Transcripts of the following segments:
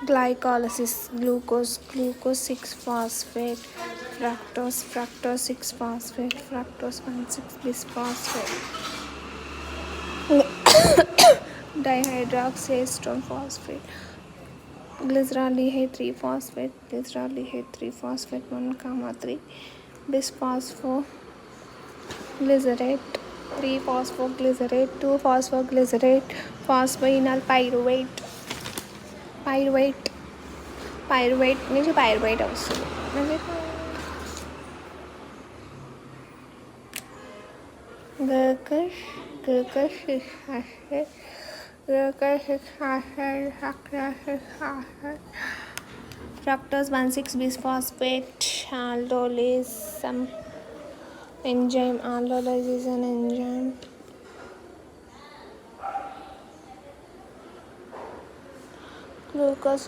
glycolysis, glucose, glucose 6 phosphate, fructose, fructose 6 phosphate, fructose 1,6 bisphosphate, dihydroxystrone phosphate, glyceraldehyde 3 phosphate, glyceraldehyde 3 phosphate 1,3, bisphosphoglycerate 3 phosphoglycerate 2 phosphoglycerate, phosphoenol pyruvate, pyruvate నుంచి pyruvate వస్తుంది. glucose 6 phosphate, glucose 6 phosphate, fructose 1,6 bisphosphate, aldolase some enzyme, aldolase is an enzyme. Glucose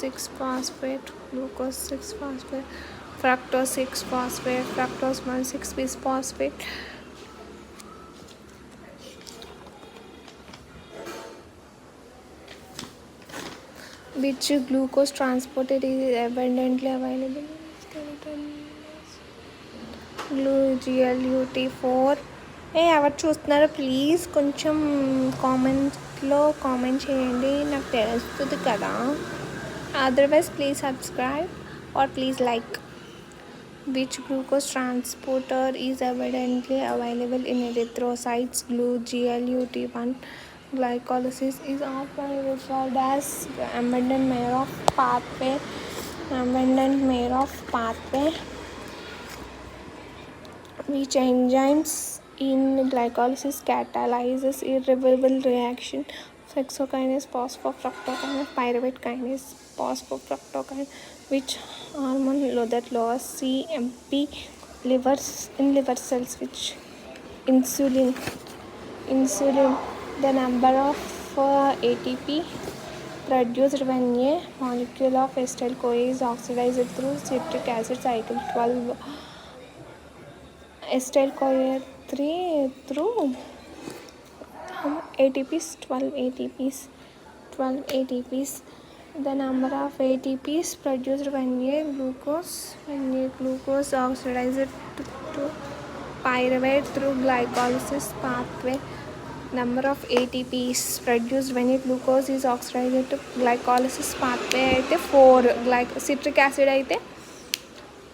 6 phosphate, glucose 6 phosphate, fructose 6 phosphate, fructose 1,6 bisphosphate, which glucose transporter is abundantly available in skeleton. GLUT4. ఎవరు చూస్తున్నారో please కొంచెం కామెంట్లో comment చేయండి, నాకు తెలుస్తుంది కదా. Otherwise please subscribe R please like. Which glucose transporter is abundantly available in erythrocytes? GLUT1. Glycolysis is often referred as abundant measure of pathway. Which enzymes in glycolysis catalyzes irreversible reaction? Hexokinase, phosphofructokinase, pyruvate kinase, phosphofructokinase. Which hormone that lowers CMP in liver cells? Which insulin. The number of ATP produced when a molecule of acetyl-CoA is oxidized through citric acid cycle. 12 acetyl-CoA 3 through ATPs, 12 ATPs. The number of ATPs produced when a glucose oxidized to pyruvate through glycolysis pathway. Number of ATPs produced when a glucose is oxidized to glycolysis pathway అయితే 4, citric acid అయితే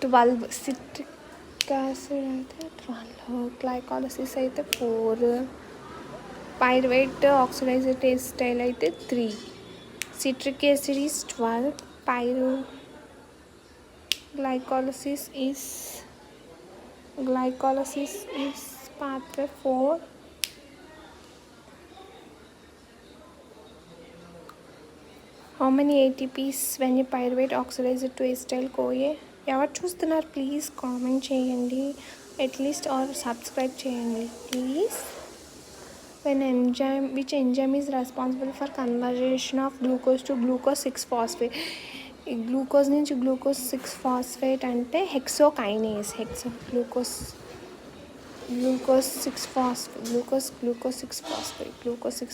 12, citric acid అయితే 12, glycolysis అయితే 4, pyruvate oxidized acetyl అయితే 3, citric acid is 12, glycolysis is pathway 4. How many ATPs when a pyruvate oxidized to acetyl-CoA? ఎవరు చూస్తున్నారు please comment చేయండి, at least are subscribe చేయండి please. Which enzyme is responsible for conversion of glucose to glucose 6 phosphate? Glucose నుంచి glucose 6 phosphate అంటే hexokinase. Glucose 6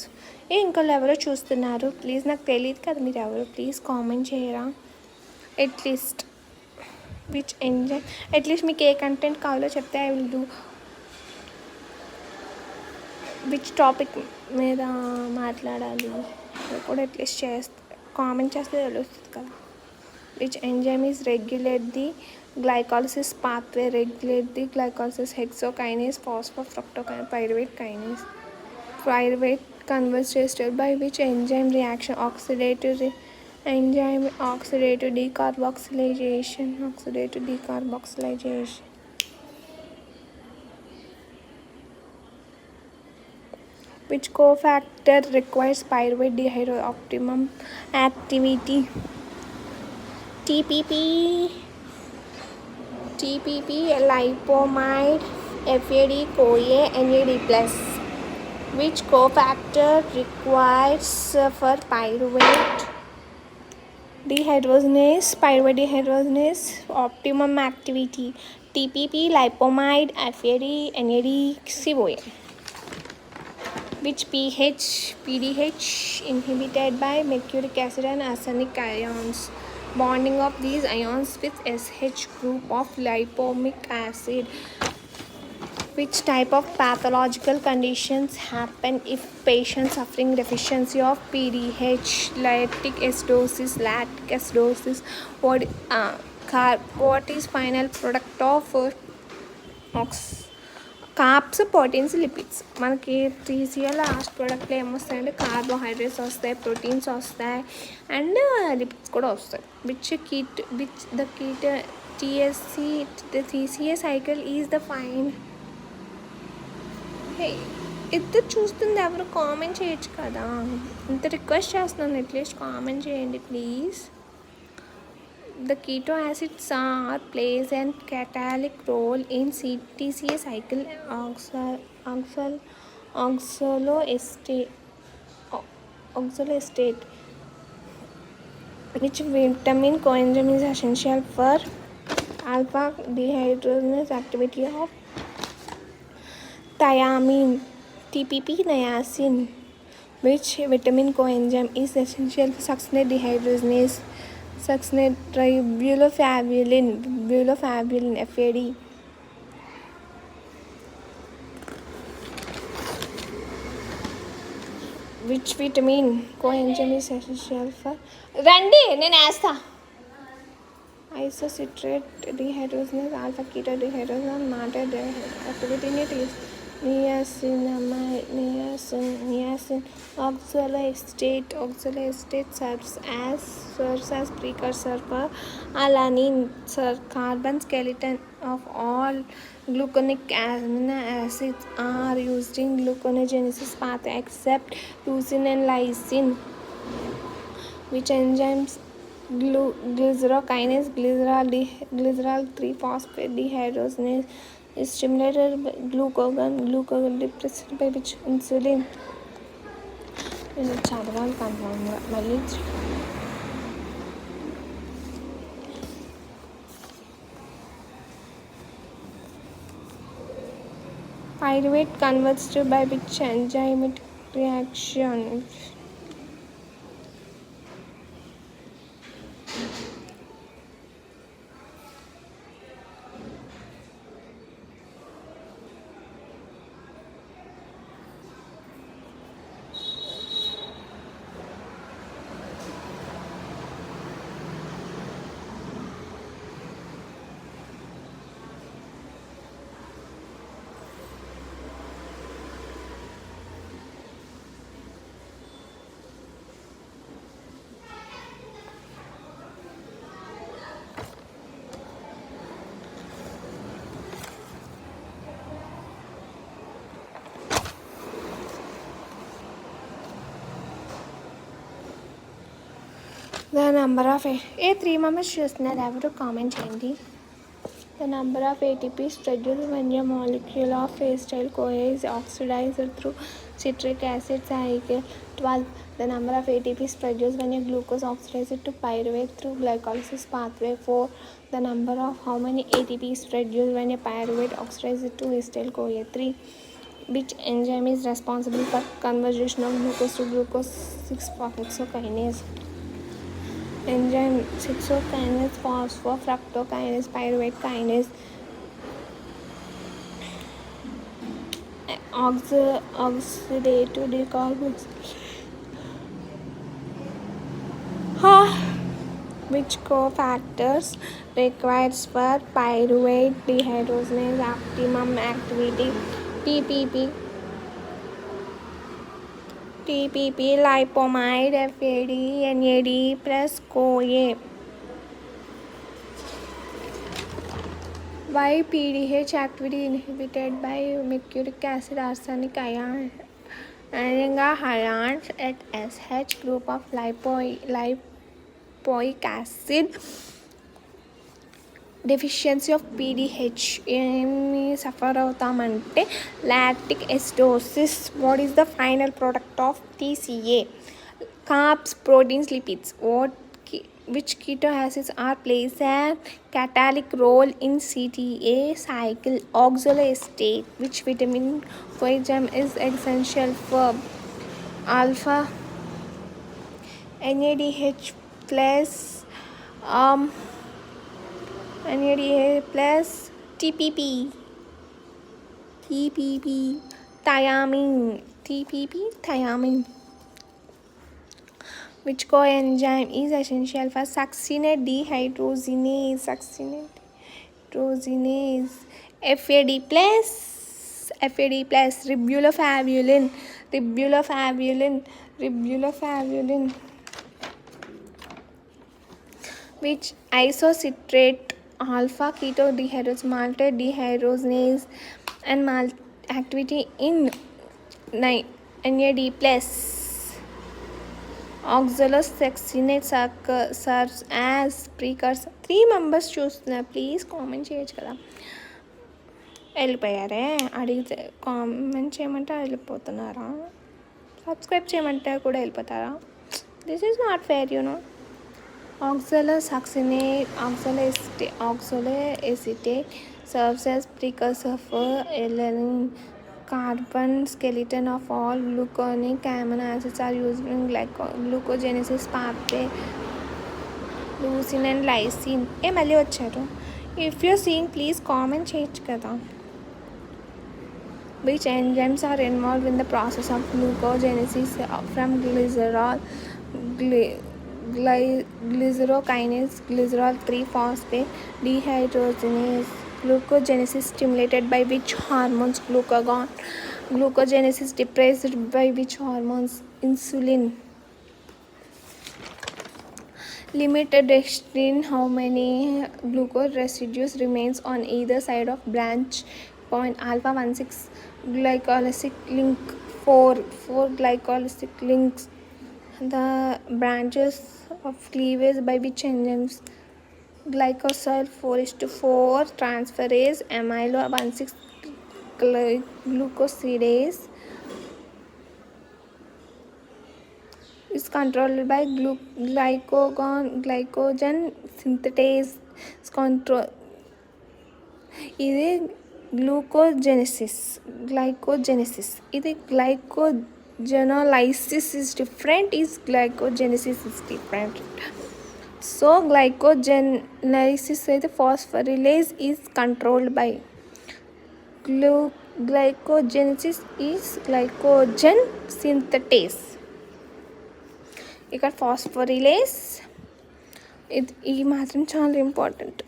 ఇంకోళ్ళు ఎవరో చూస్తున్నారు please, నాకు తెలియదు కదా మీరు ఎవరో, ప్లీజ్ కామెంట్ చేయరా అట్లీస్ట్. విచ్ ఎంజాయ్ అట్లీస్ట్ మీకు ఏ కంటెంట్ కావాలో చెప్తే I will do. Which topic మీద మాట్లాడాలి కూడా అట్లీస్ట్ కామెంట్ చేస్తే తెలుస్తుంది కదా. Which enzyme is regulate the glycolysis pathway? Regulate the glycolysis hexokinase, phosphofructokinase, pyruvate kinase. Pyruvate converts to acetyl by which enzyme reaction? Oxidative decarboxylation. Which cofactor requires pyruvate dehydrogenase optimum activity? TPP, lipomide, FAD, CoA, NAD+. Which cofactor requires for pyruvate dehydrogenase optimum activity? TPP, lipomide, FAD, NAD, CoA. which PDH inhibited by mercuric acid and arsenic ions. Bonding of these ions with SH group of lipomic acid. Which type of pathological conditions happen if patient suffering deficiency of PDH? Lactic acidosis. What is final product of carbs proteins lipids మనకి TCA last ప్రోడక్ట్లో ఏమొస్తాయంటే carbohydrates వస్తాయి, proteins వస్తాయి and lipids కూడా వస్తాయి. Which the Keat TSC the TCA cycle is the fine. ఇద్దరు చూస్తుంది ఎవరు comment చేయొచ్చు కదా, ఇంత రిక్వెస్ట్ చేస్తున్నాను, అట్లీస్ట్ కామెంట్ చేయండి please. The keto acids plays a catalytic role in TCA cycle oxaloacetate. Which vitamin coenzyme is essential for alpha dehydrogenase activity of thiamine, TPP niacin? Which vitamin coenzyme is essential for succinate dehydrogenase? Succinate ribulofavulin, FAD. Which vitamin coenzyme is essential for Randy నేను వేస్తా isocitrate dehydrogenase, alpha keto dehydrogenase, matter activity in it is niacin. Oxaloacetate serves as precursor for alanine. Carbon skeleton of all gluconic amino acids are used in gluconeogenesis pathway except leucine and lysine. Which enzymes glycerokinase, glycerol 3-phosphate dehydrogenase is stimulated by glucagon depressed by which insulin? నేను చదవాలి కన్ఫర్మ్గా మళ్ళీ. Pyruvate converts to by which enzymatic reaction? The number of 3 members చూస్తున్నారు, ఎవరు comment చేయండి. The number of ATPs produced when a molecule of acetyl-CoA is oxidized through citric acid cycle. 12. The number of ATPs produced when a glucose oxidized to pyruvate through glycolysis pathway. 4. The number of how many ATPs produced when a pyruvate oxidized to acetyl-CoA. 3. Which enzyme is responsible for conversion of glucose to glucose 6-phosphorylase? Enzyme 6-kinase, phosphofructokinase, pyruvate kinase. Oxidative decarbonation. Which cofactors requires for pyruvate dehydrogenase optimum activity? TPP, lipomide, FAD, NAD plus CoA. Why PDH activity inhibited by mercuric acid, arsenic ions at SH group of lipoic acid? Deficiency of PDH ఏమి suffer అవుతామంటే lactic acidosis. What is the final product of TCA? Carbs, proteins, lipids. which keto acids are plays a catalytic role in CTA cycle. Oxaloacetate, which vitamin coenzyme is essential for alpha NADH plus um, NADH plus TPP TPP thiamine, which coenzyme is essential for succinate dehydrogenase. FAD plus ribulofavulin, which isocitrate alpha ketodehydrogenase, maltate dehydrogenase, and activity in NAD plus. Oxalosuccinate serves as precursor. 3 members చూస్తున్నా, please comment చేయొచ్చు కదా. వెళ్ళిపోయారే, అడిగితే comment చేయమంటే వెళ్ళిపోతున్నారా, subscribe చేయమంటే కూడా వెళ్ళిపోతారా? This is not fair, you know. Oxaloacetate serves as precursor for alanine. Carbon skeleton of all gluconic amino acids are used in glucogenesis pathway. Leucine and lysine. మళ్ళీ వచ్చారు. If you're seeing, please comment చేయొచ్చు కదా. Which enzymes are involved in the process of glucogenesis from glycerol, glycerokinase, glycerol 3-phosphate dehydrogenase. Glucogenesis stimulated by which hormones? Glucogenesis depressed by which hormones? Insulin. Limited dextrin. How many glucose residues remains on either side of branch point? Alpha 16 glycolytic link, 4 glycolytic links. The branches of cleavage by which enzymes? Glycosyl 4:4 transferase, amylo 16 glucosidase is controlled by glycogen synthetase control. ఇది glycogenesis. ఇది glycogenolysis is different, is glycogenesis is different. So glycogenolysis అయితే phosphorylase is controlled by. Glycogenesis is glycogen synthetase. ఇక్కడ phosphorylase, ఈ మాత్రం చాలా important.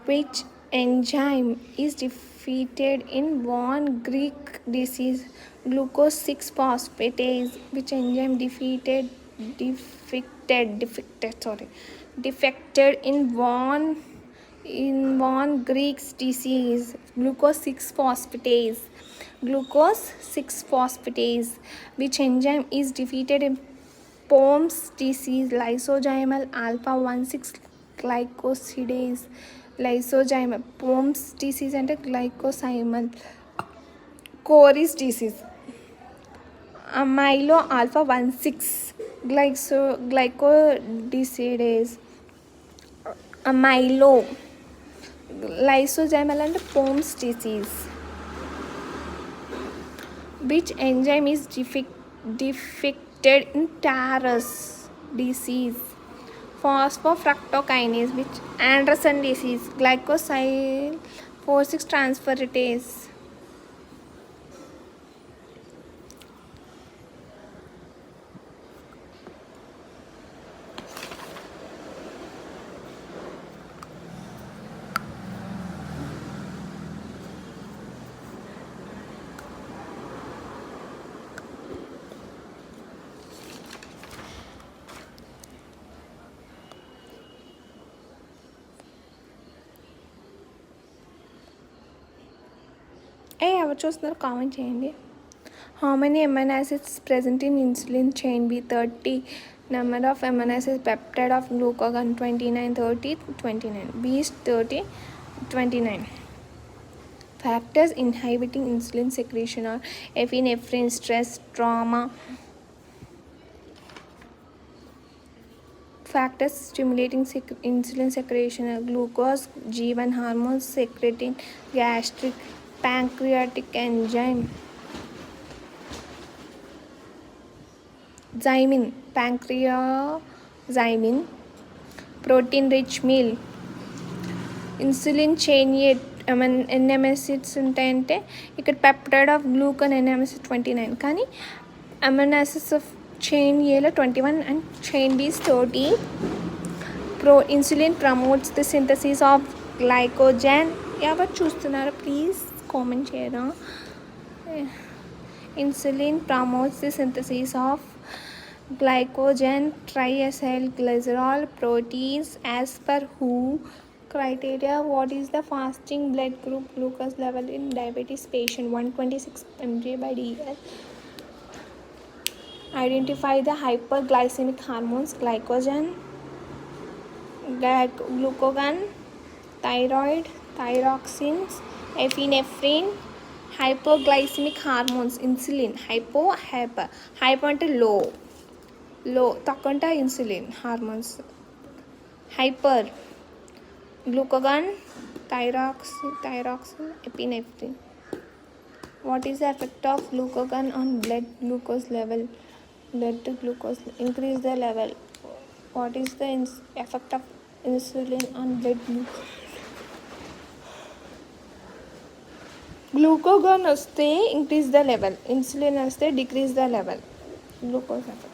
Which enzyme is defeated in one Greek disease? Glucose 6-phosphatase. Which enzyme defected in one Greek's disease? Glucose 6-phosphatase. Which enzyme is defeated in Pom's disease? Lysozymal alpha 16 glycosidase. Lysozymal. Pom's disease అంటే glycosymal. Cory's disease. Amylo alpha 16 glycosidase. Amylo. Lysozymal and Pom's disease. Which enzyme is defected in Tarus disease? Phosphofructokinase. Which Anderson disease? Glycosyl 4-6 transferase. ఎవరు చూస్తున్నారు comment చేయండి. How many amino acids present in insulin chain? B 30. Number of amino acids peptide of glucagon 29, 30, 29. B is 30, 29. Factors inhibiting insulin secretion are epinephrine, stress, trauma. factors stimulating insulin secretion: glucose, G1 hormones, secretin, gastric, pancreatic enzyme, zymin, pancreazymin, protein rich meal. Insulin chain ఎన్ని acids ఉంటాయంటే ఇక్కడ peptide of గ్లూకన్ ఎన్ని acid 29, కానీ amino acids of chain ఏలో 21 and chain బీస్ 30. Insulin promotes the synthesis of glycogen. ఎవరు చూస్తున్నారో please comment చేయరా. Insulin promotes the synthesis of glycogen, triacylglycerol proteins. As per who criteria, what is the fasting blood group glucose level in diabetes patient? 126 mg/dl. Identify the hyperglycemic hormones: glycogen, glucagon, thyroid, thyroxines, epinephrine. Hypoglycemic hormones: insulin. hypo అంటే లో తక్కువ అంటే insulin hormones. Hyper glucagon, thyroxine, epinephrine. What is the effect of glucagon on blood glucose level? Blood glucose increase the level. What is the effect of insulin on blood glucose? Glucagon వస్తే increase the level, insulin వస్తే decrease the level. Glucose effect.